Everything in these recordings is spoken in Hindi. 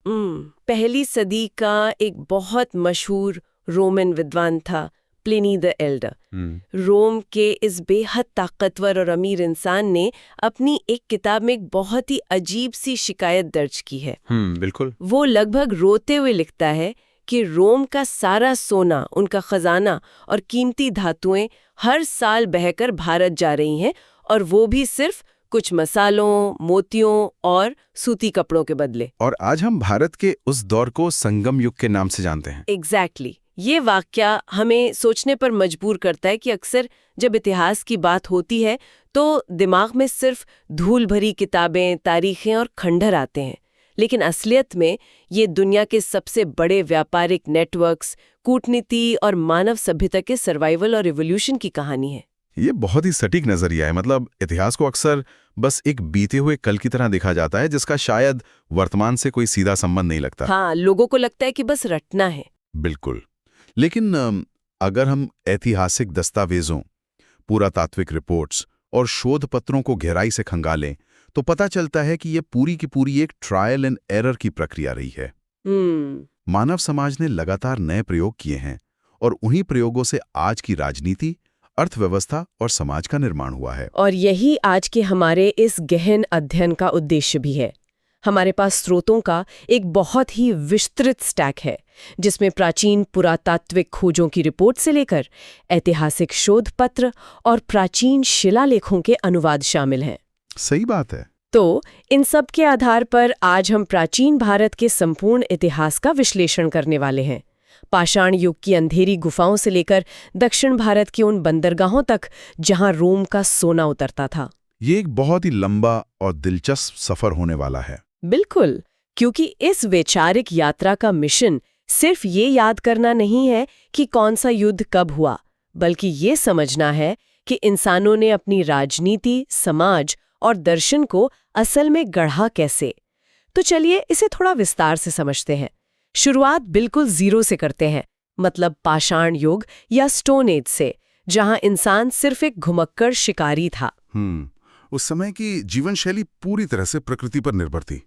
पहली सदी का एक बहुत मशहूर रोमन विद्वान था प्लिनी द एल्डर। रोम के इस बेहद ताकतवर और अमीर इंसान ने अपनी एक किताब में एक बहुत ही अजीब सी शिकायत दर्ज की है। बिल्कुल। वो लगभग रोते हुए लिखता है कि रोम का सारा सोना, उनका खजाना और कीमती धातुएं हर साल बहकर भारत जा रही हैं, और वो भी सिर्फ कुछ मसालों, मोतियों और सूती कपड़ों के बदले। और आज हम भारत के उस दौर को संगम युग के नाम से जानते हैं। एग्जैक्टली। ये वाकया हमें सोचने पर मजबूर करता है कि अक्सर जब इतिहास की बात होती है तो दिमाग में सिर्फ धूल भरी किताबें, तारीखें और खंडहर आते हैं, लेकिन असलियत में ये दुनिया के सबसे बड़े व्यापारिक नेटवर्क्स, कूटनीति और मानव सभ्यता के सर्वाइवल और रिवॉल्यूशन की कहानी है। ये बहुत ही सटीक नजरिया है। मतलब इतिहास को अक्सर बस एक बीते हुए कल की तरह देखा जाता है, जिसका शायद वर्तमान से कोई सीधा संबंध नहीं लगता। हाँ, लोगों को लगता है कि बस रटना है। बिल्कुल। लेकिन अगर हम ऐतिहासिक दस्तावेजों, पुरातात्विक रिपोर्ट्स और शोध पत्रों को गहराई से खंगालें तो पता चलता है कि ये पूरी की पूरी एक ट्रायल एंड एरर की प्रक्रिया रही है। मानव समाज ने लगातार नए प्रयोग किए हैं और उन्हीं प्रयोगों से आज की राजनीति, अर्थव्यवस्था और समाज का निर्माण हुआ है। और यही आज के हमारे इस गहन अध्ययन का उद्देश्य भी है। हमारे पास स्रोतों का एक बहुत ही विस्तृत स्टैक है, जिसमें प्राचीन पुरातात्विक खोजों की रिपोर्ट से लेकर ऐतिहासिक शोध पत्र और प्राचीन शिलालेखों के अनुवाद शामिल हैं। सही बात है। तो इन सब के आधार पर आज हम प्राचीन भारत के संपूर्ण इतिहास का विश्लेषण करने वाले हैं। पाषाण युग की अंधेरी गुफाओं से लेकर दक्षिण भारत की उन बंदरगाहों तक जहां रोम का सोना उतरता था। ये एक बहुत ही लंबा और दिलचस्प सफर होने वाला है। बिल्कुल, क्योंकि इस वैचारिक यात्रा का मिशन सिर्फ ये याद करना नहीं है कि कौन सा युद्ध कब हुआ, बल्कि ये समझना है कि इंसानों ने अपनी राजनीति, समाज और दर्शन को असल में गढ़ा कैसे। तो चलिए इसे थोड़ा विस्तार से समझते हैं। शुरुआत बिल्कुल जीरो से करते हैं, मतलब पाषाण युग या स्टोन एज से, जहां इंसान सिर्फ एक घुमक्कड़ शिकारी था। उस समय की जीवन शैली पूरी तरह से प्रकृति पर निर्भर थी।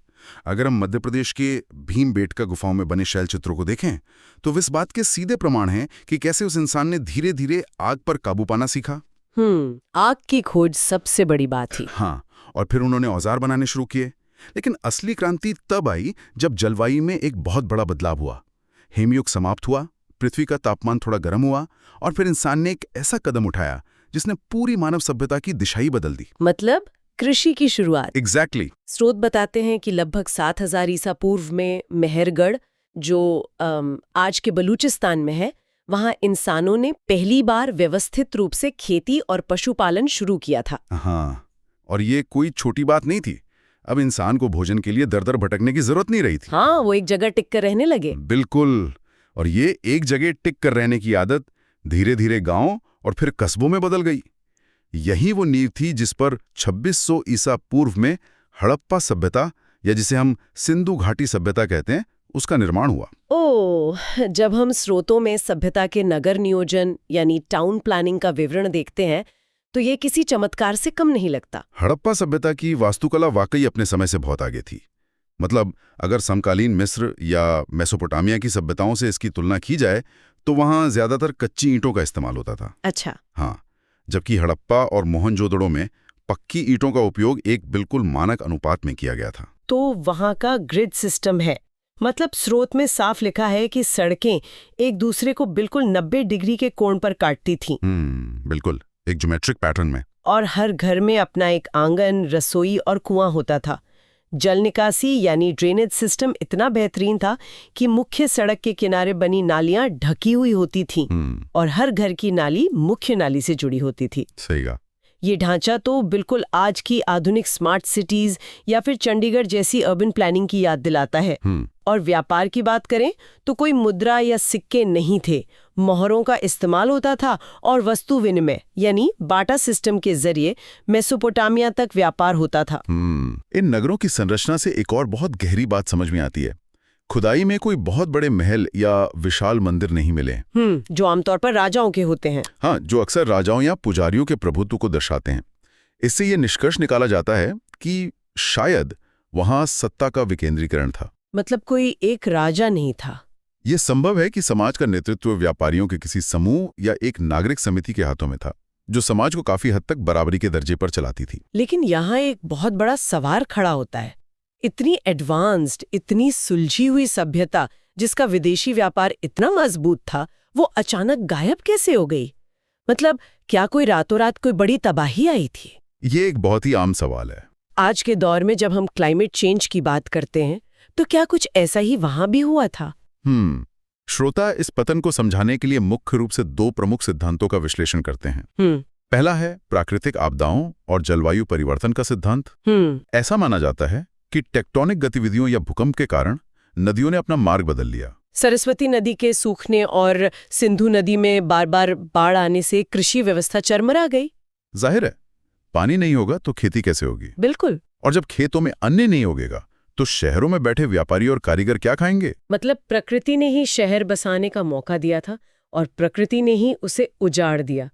अगर हम मध्य प्रदेश के भीमबेटका गुफाओं में बने शैल चित्रों को देखें तो इस बात के सीधे प्रमाण हैं कि कैसे उस इंसान ने धीरे धीरे आग पर काबू पाना सीखा। आग की खोज सबसे बड़ी बात थी। हाँ, और फिर उन्होंने औजार बनाने शुरू किए। लेकिन असली क्रांति तब आई जब जलवायु में एक बहुत बड़ा बदलाव हुआ। हिमयुग समाप्त हुआ, पृथ्वी का तापमान थोड़ा गर्म हुआ, और फिर इंसान ने एक ऐसा कदम उठाया जिसने पूरी मानव सभ्यता की दिशा ही बदल दी। मतलब कृषि की शुरुआत। एग्जैक्टली। स्रोत बताते हैं कि लगभग 7000 ईसा पूर्व में मेहरगढ़, जो आज के बलूचिस्तान में है, वहां इंसानों ने पहली बार व्यवस्थित रूप से खेती और पशुपालन शुरू किया था। हाँ, और ये कोई छोटी बात नहीं थी। अब इंसान को भोजन के लिए दर दर भटकने की जरूरत नहीं रही थी। हाँ, वो एक जगह टिक कर रहने लगे। बिल्कुल। और ये एक जगह टिक कर रहने की आदत धीरे धीरे गांव और फिर कस्बों में बदल गई। यही वो नींव थी जिस पर 2600 ईसा पूर्व में हड़प्पा सभ्यता, या जिसे हम सिंधु घाटी सभ्यता कहते हैं, उसका निर्माण हुआ। ओह, जब हम स्रोतों में सभ्यता के नगर नियोजन यानी टाउन प्लानिंग का विवरण देखते हैं तो ये किसी चमत्कार से कम नहीं लगता। हड़प्पा सभ्यता की वास्तुकला वाकई अपने समय से बहुत आगे थी। मतलब अगर समकालीन मिस्र या मेसोपोटामिया की सभ्यताओं से इसकी तुलना की जाए तो वहां ज्यादातर कच्ची ईंटों का इस्तेमाल होता था। अच्छा। हाँ, जबकि हड़प्पा और मोहनजोदड़ो में पक्की ईंटों का उपयोग एक बिल्कुल मानक अनुपात में किया गया था। तो वहां का ग्रिड सिस्टम है, मतलब स्रोत में साफ लिखा है कि सड़कें एक दूसरे को बिल्कुल 90 डिग्री के कोण पर काटती थीं। बिल्कुल, एक ज्योमेट्रिक पैटर्न में। और हर घर में अपना एक आंगन, रसोई और कुआं होता था। जल निकासी यानी ड्रेनेज सिस्टम इतना बेहतरीन था कि मुख्य सड़क के किनारे बनी नालियां ढकी हुई होती थीं और हर घर की नाली मुख्य नाली से जुड़ी होती थी। सही कहा। ये ढांचा तो बिल्कुल आज की आधुनिक स्मार्ट सिटीज या फिर चंडीगढ़ जैसी अर्बन प्लानिंग की याद दिलाता है। और व्यापार की बात करें तो कोई मुद्रा या सिक्के नहीं थे, मोहरों का इस्तेमाल होता था और वस्तु विनिमय यानी बाटा सिस्टम के जरिए मेसोपोटामिया तक व्यापार होता था। इन नगरों की संरचना से एक और बहुत गहरी बात समझ में आती है। खुदाई में कोई बहुत बड़े महल या विशाल मंदिर नहीं मिले, जो आमतौर पर राजाओं के होते हैं। हाँ, जो अक्सर राजाओं या पुजारियों के प्रभुत्व को दर्शाते हैं। इससे ये निष्कर्ष निकाला जाता है कि शायद वहां सत्ता का विकेंद्रीकरण था। मतलब कोई एक राजा नहीं था। ये संभव है कि समाज का नेतृत्व व्यापारियों के किसी समूह या एक नागरिक समिति के हाथों में था, जो समाज को काफी हद तक बराबरी के दर्जे पर चलाती थी। लेकिन यहाँ एक बहुत बड़ा सवाल खड़ा होता है। इतनी एडवांस्ड, इतनी सुलझी हुई सभ्यता जिसका विदेशी व्यापार इतना मजबूत था, वो अचानक गायब कैसे हो गई? मतलब क्या कोई रातों रात कोई बड़ी तबाही आई थी? ये एक बहुत ही आम सवाल है। आज के दौर में जब हम क्लाइमेट चेंज की बात करते हैं, तो क्या कुछ ऐसा ही वहां भी हुआ था? श्रोता इस पतन को समझाने के लिए मुख्य रूप से दो प्रमुख सिद्धांतों का विश्लेषण करते हैं। पहला है प्राकृतिक आपदाओं और जलवायु परिवर्तन का सिद्धांत। ऐसा माना जाता है कि टेक्टोनिक गतिविधियों या भूकंप के कारण नदियों ने अपना मार्ग बदल लिया। सरस्वती नदी के सूखने और सिंधु नदी में बार बार बाढ़ आने से कृषि व्यवस्था चरमरा गई। जाहिर है, पानी नहीं होगा तो खेती कैसे होगी? बिल्कुल। और जब खेतों में अन्न नहीं होगेगा तो शहरों में बैठे व्यापारी और कारीगर क्या खाएंगे? मतलब प्रकृति ने ही शहर बसाने का मौका दिया था और प्रकृति ने ही उसे उजाड़ दिया।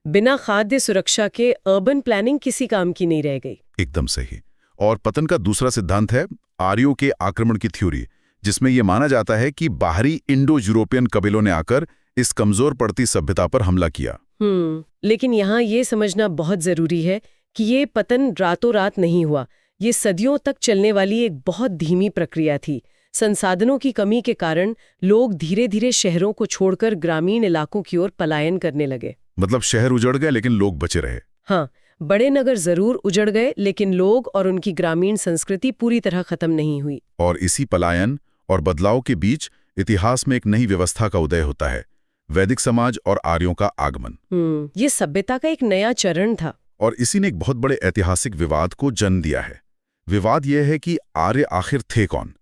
बिना खाद्य सुरक्षा के अर्बन प्लानिंग किसी काम की नहीं रह गई। एकदम सही। और पतन का दूसरा सिद्धांत है आर्यों के आक्रमण की थ्योरी, जिसमें यह माना जाता है कि बाहरी इंडो यूरोपियन कबीलों ने आकर इस कमजोर पड़ती सभ्यता पर हमला किया। लेकिन यहाँ ये समझना बहुत जरूरी है कि ये पतन रातों रात नहीं हुआ। ये सदियों तक चलने वाली एक बहुत धीमी प्रक्रिया थी। संसाधनों की कमी के कारण लोग धीरे धीरे शहरों को छोड़कर ग्रामीण इलाकों की ओर पलायन करने लगे। मतलब शहर उजड़ गए लेकिन लोग बचे रहे। हाँ, बड़े नगर जरूर उजड़ गए, लेकिन लोग और उनकी ग्रामीण संस्कृति पूरी तरह खत्म नहीं हुई। और इसी पलायन और बदलाव के बीच इतिहास में एक नई व्यवस्था का उदय होता है, वैदिक समाज और आर्यों का आगमन। ये सभ्यता का एक नया चरण था। और इसी ने एक बहुत बड़े ऐतिहासिक विवाद को जन्म दिया है। विवाद यह है कि आर्य आखिर थे कौन?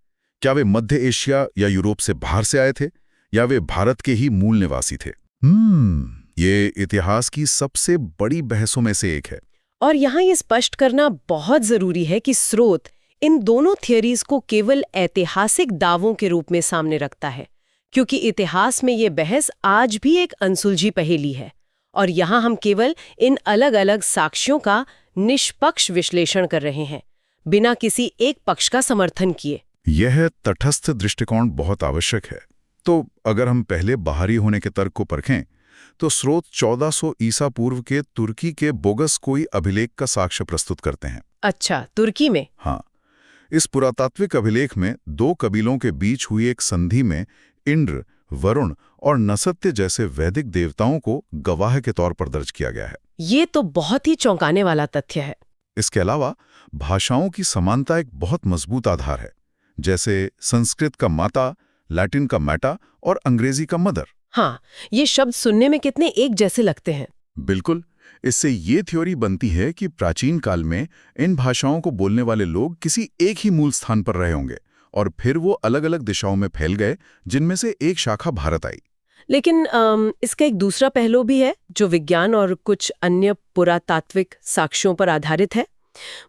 क्या वे मध्य एशिया या यूरोप से बाहर से आए थे, या वे भारत के ही मूल निवासी थे? ये इतिहास की सबसे बड़ी बहसों में से एक है। और यहाँ ये स्पष्ट करना बहुत जरूरी है कि स्रोत इन दोनों थियरीज को केवल ऐतिहासिक दावों के रूप में सामने रखता है, क्योंकि इतिहास में ये बहस आज भी एक अनसुलझी पहेली है। और यहाँ हम केवल इन अलग अलग साक्ष्यों का निष्पक्ष विश्लेषण कर रहे हैं, बिना किसी एक पक्ष का समर्थन किए। यह तटस्थ दृष्टिकोण बहुत आवश्यक है। तो अगर हम पहले बाहरी होने के तर्क को परखें, तो स्रोत 1400 ईसा पूर्व के तुर्की के बोगस कोई अभिलेख का साक्ष्य प्रस्तुत करते हैं। अच्छा, तुर्की में? हाँ, इस पुरातात्विक अभिलेख में दो कबीलों के बीच हुई एक संधि में इंद्र, वरुण और नसत्य जैसे वैदिक देवताओं को गवाह के तौर पर दर्ज किया गया है। ये तो बहुत ही चौंकाने वाला तथ्य है। इसके अलावा भाषाओं की समानता एक बहुत मजबूत आधार है, जैसे संस्कृत का माता, लैटिन का मैटा और अंग्रेजी का मदर। हाँ, ये शब्द सुनने में कितने एक जैसे लगते हैं। बिल्कुल। इससे ये थ्योरी बनती है कि प्राचीन काल में इन भाषाओं को बोलने वाले लोग किसी एक ही मूल स्थान पर रहे होंगे और फिर वो अलग अलग दिशाओं में फैल गए, जिनमें से एक शाखा भारत आई। लेकिन इसका एक दूसरा पहलू भी है जो विज्ञान और कुछ अन्य पुरातात्विक साक्ष्यों पर आधारित है।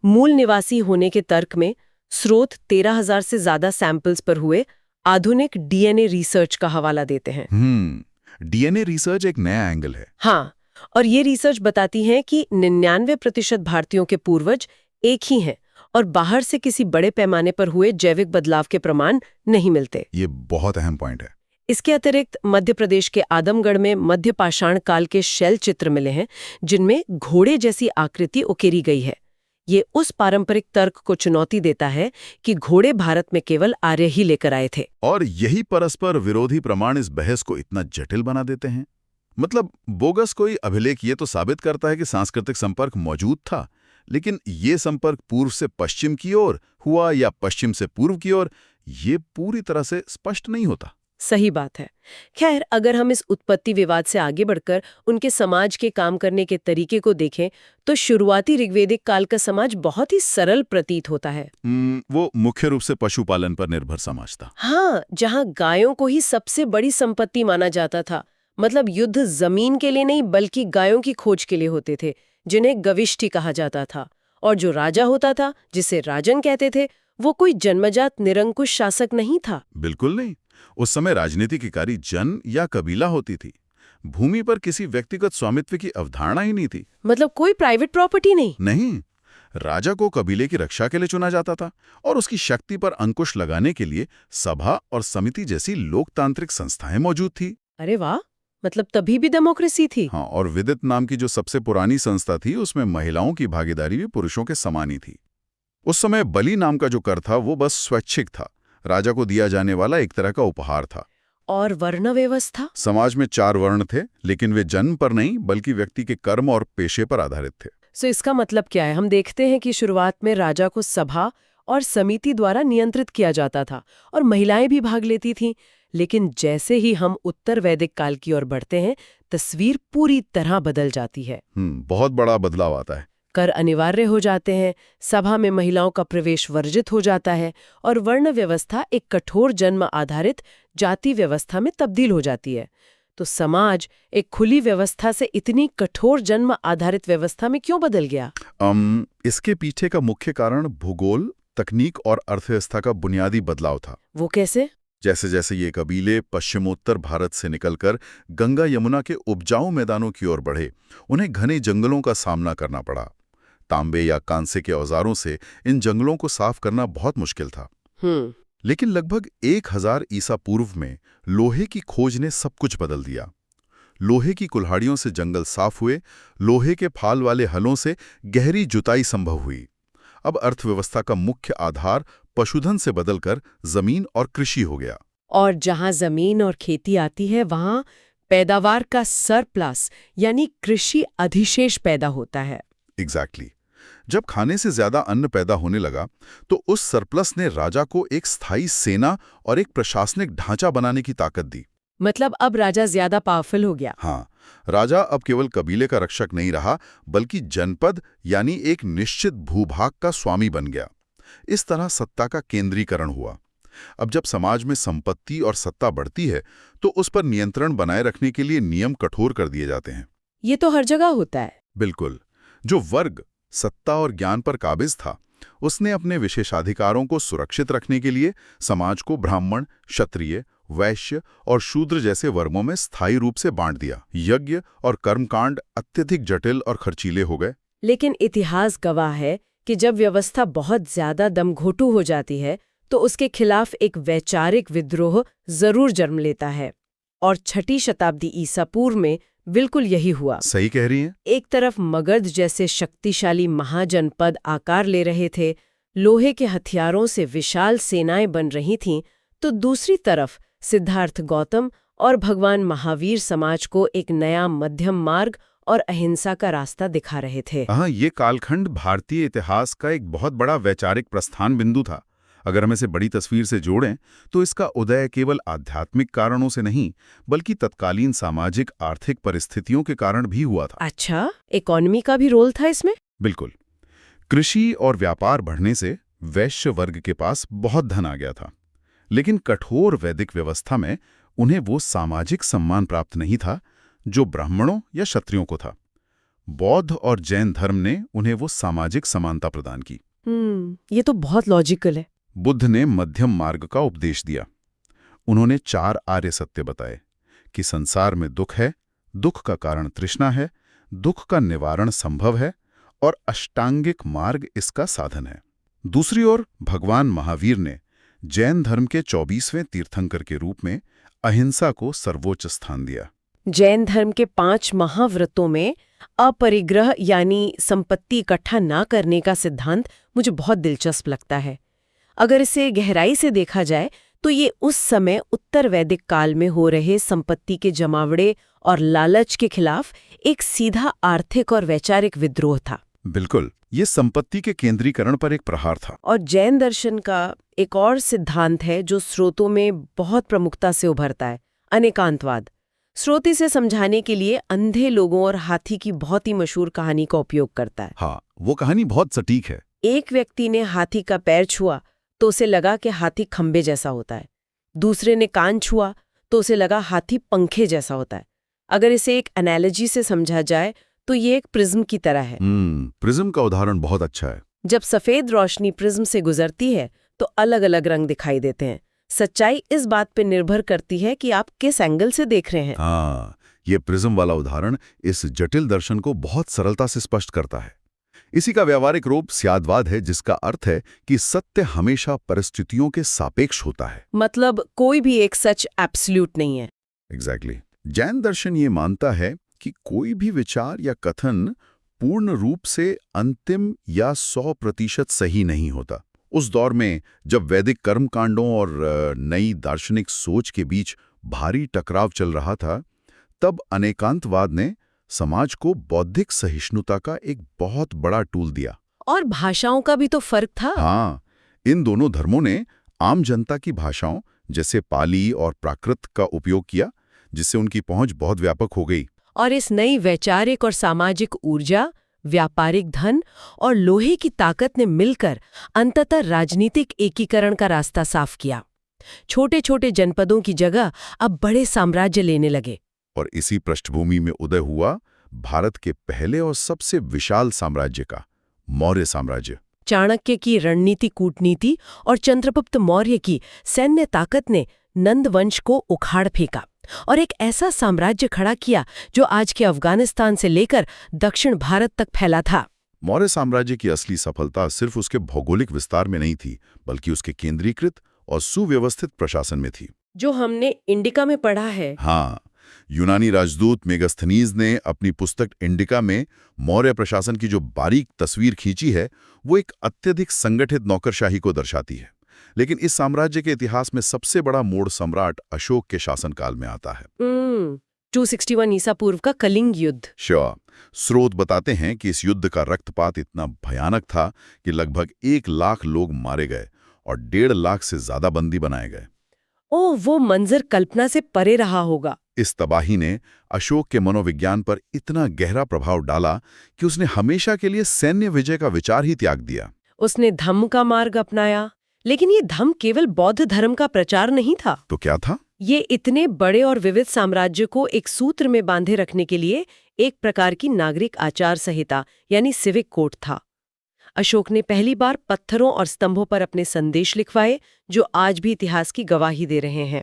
मूल निवासी होने के तर्क में स्रोत 13,000 से ज्यादा सैंपल्स पर हुए आधुनिक डीएनए रिसर्च का हवाला देते हैं। डीएनए रिसर्च एक नया एंगल है। हाँ, और ये रिसर्च बताती है कि 99% भारतीयों के पूर्वज एक ही हैं और बाहर से किसी बड़े पैमाने पर हुए जैविक बदलाव के प्रमाण नहीं मिलते। ये बहुत अहम पॉइंट है। इसके अतिरिक्त मध्य प्रदेश के आदमगढ़ में मध्य पाषाण काल के शैल चित्र मिले हैं, जिनमें घोड़े जैसी आकृति उकेरी गई है। ये उस पारंपरिक तर्क को चुनौती देता है कि घोड़े भारत में केवल आर्य ही लेकर आए थे। और यही परस्पर विरोधी प्रमाण इस बहस को इतना जटिल बना देते हैं। मतलब बोगस कोई अभिलेख ये तो साबित करता है कि सांस्कृतिक संपर्क मौजूद था, लेकिन ये संपर्क पूर्व से पश्चिम की ओर हुआ या पश्चिम से पूर्व की ओर, ये पूरी तरह से स्पष्ट नहीं होता। सही बात है। खैर, अगर हम इस उत्पत्ति विवाद से आगे बढ़कर उनके समाज के काम करने के तरीके को देखें, तो शुरुआती ऋग्वेदिक काल का समाज बहुत ही सरल प्रतीत होता है। वो मुख्य रूप से पशुपालन पर निर्भर समाज था। हाँ, जहाँ गायों को ही सबसे बड़ी संपत्ति माना जाता था। मतलब युद्ध जमीन के लिए नहीं बल्कि गायों की खोज के लिए होते थे, जिन्हें गविष्ठी कहा जाता था। और जो राजा होता था, जिसे राजन कहते थे, वो कोई जन्मजात निरंकुश शासक नहीं था। बिल्कुल नहीं। उस समय राजनीतिक इकाई जन या कबीला होती थी। भूमि पर किसी व्यक्तिगत स्वामित्व की अवधारणा ही नहीं थी। मतलब कोई प्राइवेट प्रॉपर्टी नहीं। राजा को कबीले की रक्षा के लिए चुना जाता था और उसकी शक्ति पर अंकुश लगाने के लिए सभा और समिति जैसी लोकतांत्रिक संस्थाएं मौजूद थी। अरे वाह, मतलब तभी भी डेमोक्रेसी थी। हाँ, और विदित नाम की जो सबसे पुरानी संस्था थी उसमें महिलाओं की भागीदारी भी पुरुषों के समान ही थी। उस समय बलि नाम का जो कर था वो बस स्वैच्छिक था, राजा को दिया जाने वाला एक तरह का उपहार था। और वर्ण व्यवस्था? समाज में 4 वर्ण थे, लेकिन वे जन्म पर नहीं बल्कि व्यक्ति के कर्म और पेशे पर आधारित थे। सो इसका मतलब क्या है? हम देखते हैं कि शुरुआत में राजा को सभा और समिति द्वारा नियंत्रित किया जाता था और महिलाएं भी भाग लेती थीं, लेकिन जैसे ही हम उत्तर वैदिक काल की ओर बढ़ते हैं, तस्वीर पूरी तरह बदल जाती है। बहुत बड़ा बदलाव आता है। कर अनिवार्य हो जाते हैं, सभा में महिलाओं का प्रवेश वर्जित हो जाता है और वर्ण व्यवस्था एक कठोर जन्म आधारित जाति व्यवस्था में तब्दील हो जाती है। तो समाज एक खुली व्यवस्था से इतनी कठोर जन्म आधारित व्यवस्था में क्यों बदल गया? इसके पीछे का मुख्य कारण भूगोल, तकनीक और अर्थव्यवस्था का बुनियादी बदलाव था। वो कैसे? जैसे जैसे ये कबीले पश्चिमोत्तर भारत से निकलकर गंगा यमुना के उपजाऊ मैदानों की ओर बढ़े, उन्हें घने जंगलों का सामना करना पड़ा। तांबे या कांसे के औजारों से इन जंगलों को साफ करना बहुत मुश्किल था। लेकिन लगभग 1000 ईसा पूर्व में लोहे की खोज ने सब कुछ बदल दिया। लोहे की कुल्हाड़ियों से जंगल साफ हुए, लोहे के फाल वाले हलों से गहरी जुताई संभव हुई। अब अर्थव्यवस्था का मुख्य आधार पशुधन से बदलकर जमीन और कृषि हो गया। और जहां जमीन और खेती आती है, वहां पैदावार का सरप्लस यानी कृषि अधिशेष पैदा होता है। एग्जैक्टली। जब खाने से ज्यादा अन्न पैदा होने लगा, तो उस सरप्लस ने राजा को एक स्थायी सेना और एक प्रशासनिक ढांचा बनाने की ताकत दी। मतलब अब राजा ज्यादा पावरफुल हो गया। हाँ, राजा अब केवल कबीले का रक्षक नहीं रहा, बल्कि जनपद यानी एक निश्चित भूभाग का स्वामी बन गया। इस तरह सत्ता का केंद्रीकरण हुआ। अब जब समाज में संपत्ति और सत्ता बढ़ती है, तो उस पर नियंत्रण बनाए रखने के लिए नियम कठोर कर दिए जाते हैं। ये तो हर जगह होता है। बिल्कुल। जो वर्ग सत्ता और ज्ञान पर काबिज था, उसने अपने विशेषाधिकारों को सुरक्षित रखने के लिए समाज को ब्राह्मण, क्षत्रिय, वैश्य और शूद्र जैसे वर्गों में स्थायी रूप से बांट दिया। यज्ञ और कर्मकांड अत्यधिक जटिल और खर्चीले हो गए। लेकिन इतिहास गवाह है कि जब व्यवस्था बहुत ज्यादा दमघोटू हो जाती है, तो उसके खिलाफ एक वैचारिक विद्रोह जरूर जन्म लेता है। और 6ठी शताब्दी ईसा पूर्व में बिल्कुल यही हुआ। सही कह रही हैं। एक तरफ मगध जैसे शक्तिशाली महाजनपद आकार ले रहे थे, लोहे के हथियारों से विशाल सेनाएं बन रही थीं, तो दूसरी तरफ सिद्धार्थ गौतम और भगवान महावीर समाज को एक नया मध्यम मार्ग और अहिंसा का रास्ता दिखा रहे थे। हाँ, ये कालखंड भारतीय इतिहास का एक बहुत बड़ा वैचारिक प्रस्थान बिंदु था। अगर हम इसे बड़ी तस्वीर से जोड़ें, तो इसका उदय केवल आध्यात्मिक कारणों से नहीं, बल्कि तत्कालीन सामाजिक आर्थिक परिस्थितियों के कारण भी हुआ था। अच्छा, इकोनॉमी का भी रोल था इसमें? बिल्कुल। कृषि और व्यापार बढ़ने से वैश्य वर्ग के पास बहुत धन आ गया था, लेकिन कठोर वैदिक व्यवस्था में उन्हें वो सामाजिक सम्मान प्राप्त नहीं था जो ब्राह्मणों या क्षत्रियों को था। बौद्ध और जैन धर्म ने उन्हें वो सामाजिक समानता प्रदान की। ये तो बहुत लॉजिकल है। बुद्ध ने मध्यम मार्ग का उपदेश दिया। उन्होंने 4 आर्य सत्य बताए कि संसार में दुख है, दुख का कारण तृष्णा है, दुख का निवारण संभव है और अष्टांगिक मार्ग इसका साधन है। दूसरी ओर भगवान महावीर ने जैन धर्म के 24वें तीर्थंकर के रूप में अहिंसा को सर्वोच्च स्थान दिया। जैन धर्म के 5 महाव्रतों में अपरिग्रह यानी संपत्ति इकट्ठा ना करने का सिद्धांत मुझे बहुत दिलचस्प लगता है। अगर इसे गहराई से देखा जाए, तो ये उस समय उत्तर वैदिक काल में हो रहे संपत्ति के जमावड़े और लालच के खिलाफ एक सीधा आर्थिक और वैचारिक विद्रोह था। बिल्कुल, ये संपत्ति के केंद्रीकरण पर एक प्रहार था। और जैन दर्शन का एक और सिद्धांत है जो स्रोतों में बहुत प्रमुखता से उभरता है, अनेकांतवाद। स्रोत इसे समझाने के लिए अंधे लोगों और हाथी की बहुत ही मशहूर कहानी का उपयोग करता है। हाँ, वो कहानी बहुत सटीक है। एक व्यक्ति ने हाथी का पैर छुआ तो उसे लगा कि हाथी खंबे जैसा होता है। दूसरे ने कान छुआ तो उसे लगा हाथी पंखे जैसा होता है। अगर इसे एक एनालॉजी से समझा जाए तो ये एक प्रिज्म की तरह है। प्रिज्म का उदाहरण बहुत अच्छा है। जब सफेद रोशनी प्रिज्म से गुजरती है तो अलग अलग रंग दिखाई देते हैं। सच्चाई इस बात पर निर्भर करती है कि आप किस एंगल से देख रहे हैं। हाँ, ये प्रिज्म वाला उदाहरण इस जटिल दर्शन को बहुत सरलता से स्पष्ट करता है। इसी का व्यावहारिक रूप स्यादवाद है, जिसका अर्थ है कि सत्य हमेशा परिस्थितियों के सापेक्ष होता है। मतलब कोई भी एक सच एब्सोल्यूट नहीं है। एग्जैक्टली। जैन दर्शन ये मानता है कि कोई भी विचार या कथन पूर्ण रूप से अंतिम या 100% सही नहीं होता। उस दौर में जब वैदिक कर्मकांडों और नई दार्शनिक सोच के बीच भारी टकराव चल रहा था, तब अनेकांतवाद ने समाज को बौद्धिक सहिष्णुता का एक बहुत बड़ा टूल दिया। और भाषाओं का भी तो फर्क था। हाँ, इन दोनों धर्मों ने आम जनता की भाषाओं जैसे पाली और प्राकृत का उपयोग किया, जिससे उनकी पहुंच बहुत व्यापक हो गई। और इस नई वैचारिक और सामाजिक ऊर्जा, व्यापारिक धन और लोहे की ताकत ने मिलकर अंततः राजनीतिक एकीकरण का रास्ता साफ किया। छोटे छोटे जनपदों की जगह अब बड़े साम्राज्य लेने लगे। और इसी पृष्ठभूमि में उदय हुआ भारत के पहले और सबसे विशाल साम्राज्य का, मौर्य साम्राज्य। चाणक्य की रणनीति कूटनीति और चंद्रगुप्त मौर्य की सैन्य ताकत ने नंद वंश को उखाड़ फेंका और एक ऐसा साम्राज्य खड़ा किया जो आज के अफगानिस्तान से लेकर दक्षिण भारत तक फैला था। मौर्य साम्राज्य की असली सफलता सिर्फ उसके भौगोलिक विस्तार में नहीं थी, बल्कि उसके केंद्रीकृत और सुव्यवस्थित प्रशासन में थी, जो हमने इंडिका में पढ़ा है। हाँ, यूनानी राजदूत मेगास्थनीज ने अपनी पुस्तक इंडिका में मौर्य प्रशासन की जो बारीक तस्वीर खींची है, वो एक अत्यधिक संगठित नौकरशाही को दर्शाती है। लेकिन इस साम्राज्य के इतिहास में सबसे बड़ा मोड़ सम्राट अशोक के शासनकाल में आता है। 261 ईसा पूर्व का कलिंग युद्ध। श्योर। स्रोत बताते हैं कि इस युद्ध का रक्तपात इतना भयानक था कि लगभग 1 लाख लोग मारे गए और 1.5 लाख से ज्यादा बंदी बनाए गए। ओह, वो मंजर कल्पना से परे रहा होगा। इस तबाही ने अशोक के मनोविज्ञान पर इतना गहरा प्रभाव डाला कि उसने हमेशा के लिए सैन्य विजय का विचार ही त्याग दिया। उसने धम्म का मार्ग अपनाया, लेकिन ये धम्म केवल बौद्ध धर्म का प्रचार नहीं था। तो क्या था? ये इतने बड़े और विविध साम्राज्य को एक सूत्र में बांधे रखने के लिए एक प्रकार की नागरिक आचार संहिता यानी सिविक कोड था। अशोक ने पहली बार पत्थरों और स्तंभों पर अपने संदेश लिखवाए, जो आज भी इतिहास की गवाही दे रहे हैं।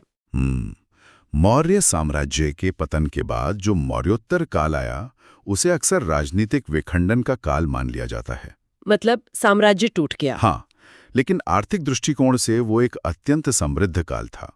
मौर्य साम्राज्य के पतन के बाद जो मौर्योत्तर काल आया, उसे अक्सर राजनीतिक विखंडन का काल मान लिया जाता है। मतलब साम्राज्य टूट गया। हाँ, लेकिन आर्थिक दृष्टिकोण से वो एक अत्यंत समृद्ध काल था।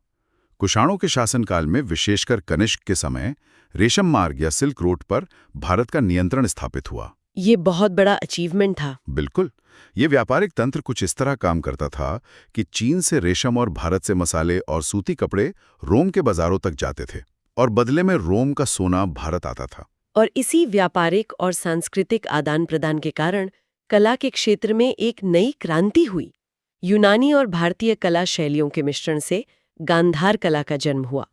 कुषाणों के शासनकाल में, विशेषकर कनिष्क के समय, रेशम मार्ग या सिल्क रोड पर भारत का नियंत्रण स्थापित हुआ। ये बहुत बड़ा अचीवमेंट था। बिल्कुल। ये व्यापारिक तंत्र कुछ इस तरह काम करता था कि चीन से रेशम और भारत से मसाले और सूती कपड़े रोम के बाजारों तक जाते थे और बदले में रोम का सोना भारत आता था। और इसी व्यापारिक और सांस्कृतिक आदान प्रदान के कारण कला के क्षेत्र में एक नई क्रांति हुई। यूनानी और भारतीय कला शैलियों के मिश्रण से गांधार कला का जन्म हुआ,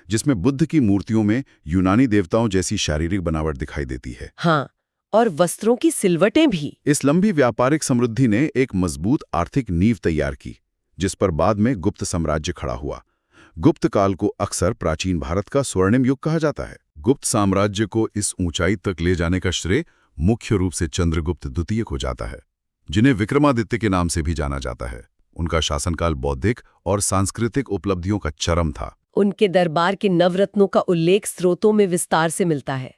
जिसमें बुद्ध की मूर्तियों में यूनानी देवताओं जैसी शारीरिक बनावट दिखाई देती है। हाँ, और वस्त्रों की सिलवटें भी। इस लंबी व्यापारिक समृद्धि ने एक मजबूत आर्थिक नींव तैयार की, जिस पर बाद में गुप्त साम्राज्य खड़ा हुआ। गुप्त काल को अक्सर प्राचीन भारत का स्वर्णिम युग कहा जाता है। गुप्त साम्राज्य को इस ऊंचाई तक ले जाने का श्रेय मुख्य रूप से चंद्रगुप्त द्वितीय को जाता है, जिन्हें विक्रमादित्य के नाम से भी जाना जाता है। उनका शासनकाल बौद्धिक और सांस्कृतिक उपलब्धियों का चरम था। उनके दरबार के नवरत्नों का उल्लेख स्रोतों में विस्तार से मिलता है।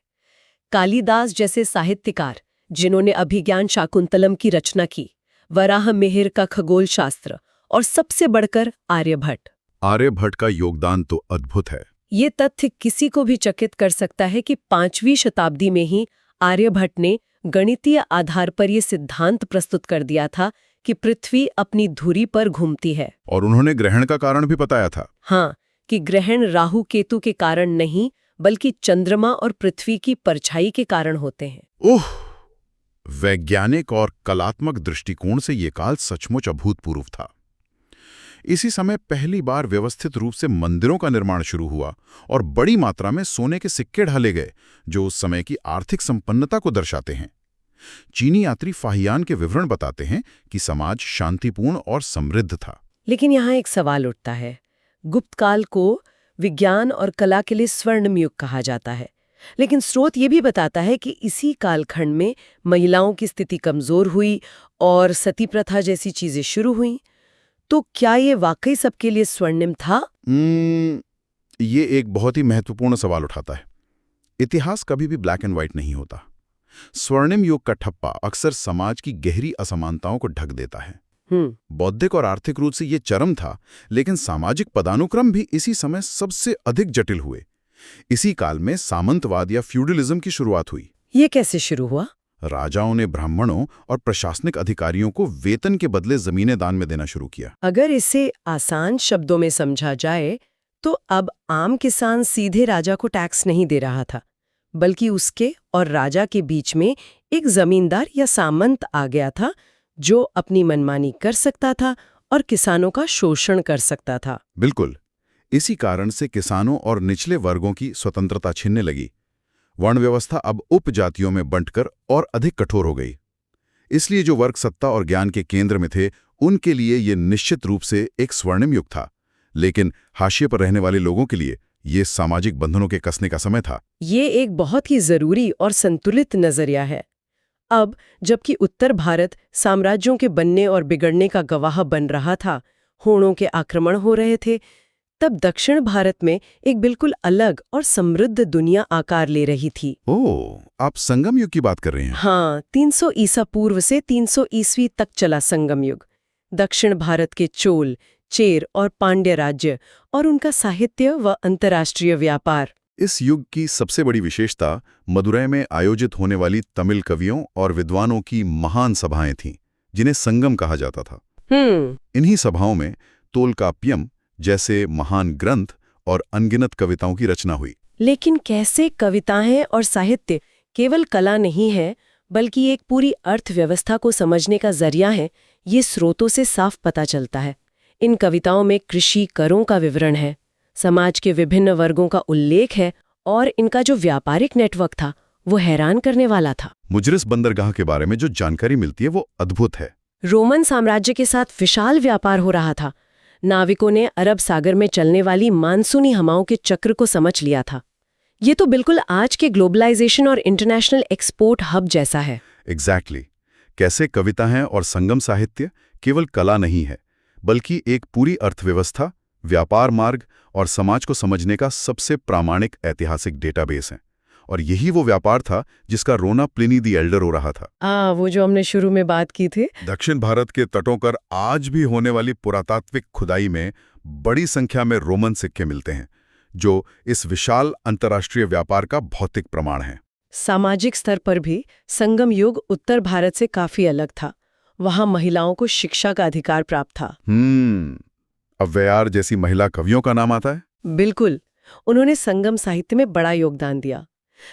कालिदास जैसे साहित्यकार, जिन्होंने अभिज्ञान शाकुंतलम की रचना की, वराह मिहिर का खगोल शास्त्र, और सबसे बढ़कर आर्यभट्ट। आर्यभट्ट का योगदान तो अद्भुत है। ये तथ्य किसी को भी चकित कर सकता है कि 5वीं शताब्दी में ही आर्यभट्ट ने गणितीय आधार पर यह सिद्धांत प्रस्तुत कर दिया था कि पृथ्वी अपनी धुरी पर घूमती है। और उन्होंने ग्रहण का कारण भी बताया था। हाँ, कि ग्रहण राहु केतु के कारण नहीं, बल्कि चंद्रमा और पृथ्वी की परछाई के कारण होते हैं। ओह, वैज्ञानिक और कलात्मक दृष्टिकोण से ये काल सचमुच अभूतपूर्व था। इसी समय पहली बार व्यवस्थित रूप से मंदिरों का निर्माण शुरू हुआ और बड़ी मात्रा में सोने के सिक्के ढाले गए, जो उस समय की आर्थिक संपन्नता को दर्शाते हैं। चीनी यात्री फाहियान के विवरण बताते हैं कि समाज शांतिपूर्ण और समृद्ध था। लेकिन यहाँ एक सवाल उठता है। गुप्त काल को विज्ञान और कला के लिए स्वर्णिम युग कहा जाता है, लेकिन स्रोत ये भी बताता है कि इसी कालखंड में महिलाओं की स्थिति कमजोर हुई और सती प्रथा जैसी चीजें शुरू हुईं। तो क्या ये वाकई सबके लिए स्वर्णिम था? ये एक बहुत ही महत्वपूर्ण सवाल उठाता है। इतिहास कभी भी ब्लैक एंड व्हाइट नहीं होता। स्वर्णिम युग का ठप्पा अक्सर समाज की गहरी असमानताओं को ढक देता है। बौद्धिक और आर्थिक रूप से ये चरम था, लेकिन सामाजिक पदानुक्रम भी इसी समय सबसे अधिक जटिल हुए। इसी काल में सामंतवाद या फ्यूडलिज्म की शुरुआत हुई। ये कैसे शुरू हुआ? राजाओं ने ब्राह्मणों और प्रशासनिक अधिकारियों को वेतन के बदले जमीनें दान में देना शुरू किया। अगर इसे आसान शब्दों में समझा जाए तो अब आम किसान सीधे राजा को टैक्स नहीं दे रहा था, बल्कि उसके और राजा के बीच में एक जमींदार या सामंत आ गया था जो अपनी मनमानी कर सकता था और किसानों का शोषण कर सकता था। बिल्कुल। इसी कारण से किसानों और निचले वर्गों की स्वतंत्रता छिनने लगी। वर्ण व्यवस्था अब उपजातियों में बंटकर और अधिक कठोर हो गई। इसलिए जो वर्ग सत्ता और ज्ञान के केंद्र में थे, उनके लिए ये निश्चित रूप से एक स्वर्णिम युग था, लेकिन हाशिए पर रहने वाले लोगों के लिए ये सामाजिक बंधनों के कसने का समय था। ये एक बहुत ही जरूरी और संतुलित नजरिया है। अब जबकि उत्तर भारत साम्राज्यों के बनने और बिगड़ने का गवाह बन रहा था, होड़ों के आक्रमण हो रहे थे, तब दक्षिण भारत में एक बिल्कुल अलग और समृद्ध दुनिया आकार ले रही थी। ओह, आप संगम युग की बात कर रहे हैं? हाँ, 300 ईसा पूर्व से 300 ईस्वी तक चला संगम युग। दक्षिण भारत के चोल, चेर और पांड्य राज्य और उनका साहित्य व अंतर्राष्ट्रीय व्यापार। इस युग की सबसे बड़ी विशेषता मदुरै में आयोजित होने वाली तमिल कवियों और विद्वानों की महान सभाएं थीं, जिन्हें संगम कहा जाता था। इन्हीं सभाओं में तोलकाप्पियम जैसे महान ग्रंथ और अनगिनत कविताओं की रचना हुई। लेकिन कैसे कविताएं और साहित्य केवल कला नहीं है, बल्कि एक पूरी अर्थव्यवस्था को समझने का जरिया है, ये स्रोतों से साफ पता चलता है। इन कविताओं में कृषि करों का विवरण है, समाज के विभिन्न वर्गों का उल्लेख है और इनका जो व्यापारिक नेटवर्क था वो हैरान करने वाला था। मुजरिस बंदरगाह के बारे में जो जानकारी मिलती है वो अद्भुत है। रोमन साम्राज्य के साथ विशाल व्यापार हो रहा था। नाविकों ने अरब सागर में चलने वाली मानसूनी हवाओं के चक्र को समझ लिया था। ये तो बिल्कुल आज के ग्लोबलाइजेशन और इंटरनेशनल एक्सपोर्ट हब जैसा है। एग्जैक्टली। कैसे कविता है और संगम साहित्य केवल कला नहीं है, बल्कि एक पूरी अर्थव्यवस्था, व्यापार मार्ग और समाज को समझने का सबसे प्रामाणिक ऐतिहासिक डेटाबेस है। और यही वो व्यापार था जिसका रोना प्लिनी दी एल्डर हो रहा था। वो जो हमने शुरू में बात की थी। दक्षिण भारत के तटों पर आज भी होने वाली पुरातात्विक खुदाई में बड़ी संख्या में रोमन सिक्के मिलते हैं, जो इस विशाल अंतर्राष्ट्रीय व्यापार का भौतिक प्रमाण है। सामाजिक स्तर पर भी संगम युग उत्तर भारत से काफी अलग था। वहां महिलाओं को शिक्षा का अधिकार प्राप्त था। अव्वयार जैसी महिला कवियों का नाम आता है। बिल्कुल, उन्होंने संगम साहित्य में बड़ा योगदान दिया।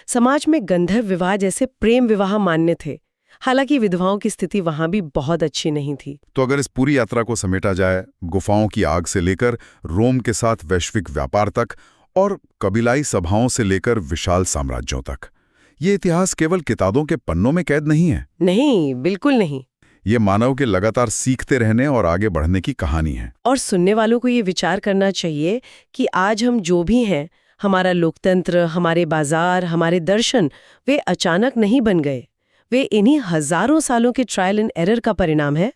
समाज में गंधर्व विवाह जैसे प्रेम विवाह मान्य थे, हालांकि विधवाओं की स्थिति वहां भी बहुत अच्छी नहीं थी। तो अगर इस पूरी यात्रा को समेटा जाए, गुफाओं की आग से लेकर रोम के साथ वैश्विक व्यापार तक और कबीलाई सभाओं से लेकर विशाल साम्राज्यों तक, ये इतिहास केवल किताबों के पन्नों में कैद नहीं है। नहीं, बिल्कुल नहीं। ये मानव के लगातार सीखते रहने और आगे बढ़ने की कहानी है। और सुनने वालों को ये विचार करना चाहिए कि आज हम जो भी हैं, हमारा लोकतंत्र, हमारे बाजार, हमारे दर्शन, वे अचानक नहीं बन गए। वे इन्हीं हजारों सालों के ट्रायल एंड एरर का परिणाम है।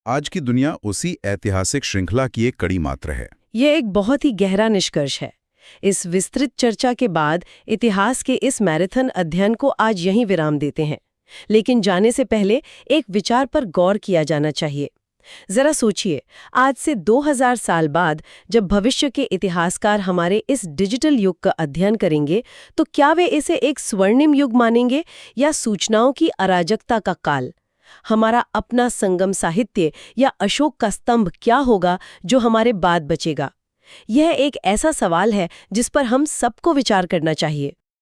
आज की दुनिया उसी ऐतिहासिक श्रृंखला की एक कड़ी मात्र है। यह एक बहुत ही गहरा निष्कर्ष है। इस विस्तृत चर्चा के बाद इतिहास के इस मैराथन अध्ययन को आज यहीं विराम देते हैं। लेकिन जाने से पहले एक विचार पर गौर किया जाना चाहिए। जरा सोचिए, आज से 2000 साल बाद जब भविष्य के इतिहासकार हमारे इस डिजिटल युग का अध्ययन करेंगे, तो क्या वे इसे एक स्वर्णिम युग मानेंगे या सूचनाओं की अराजकता का काल? हमारा अपना संगम साहित्य या अशोक का स्तंभ क्या होगा जो हमारे बाद बचेगा? यह एक ऐसा सवाल है जिस पर हम सबको विचार करना चाहिए।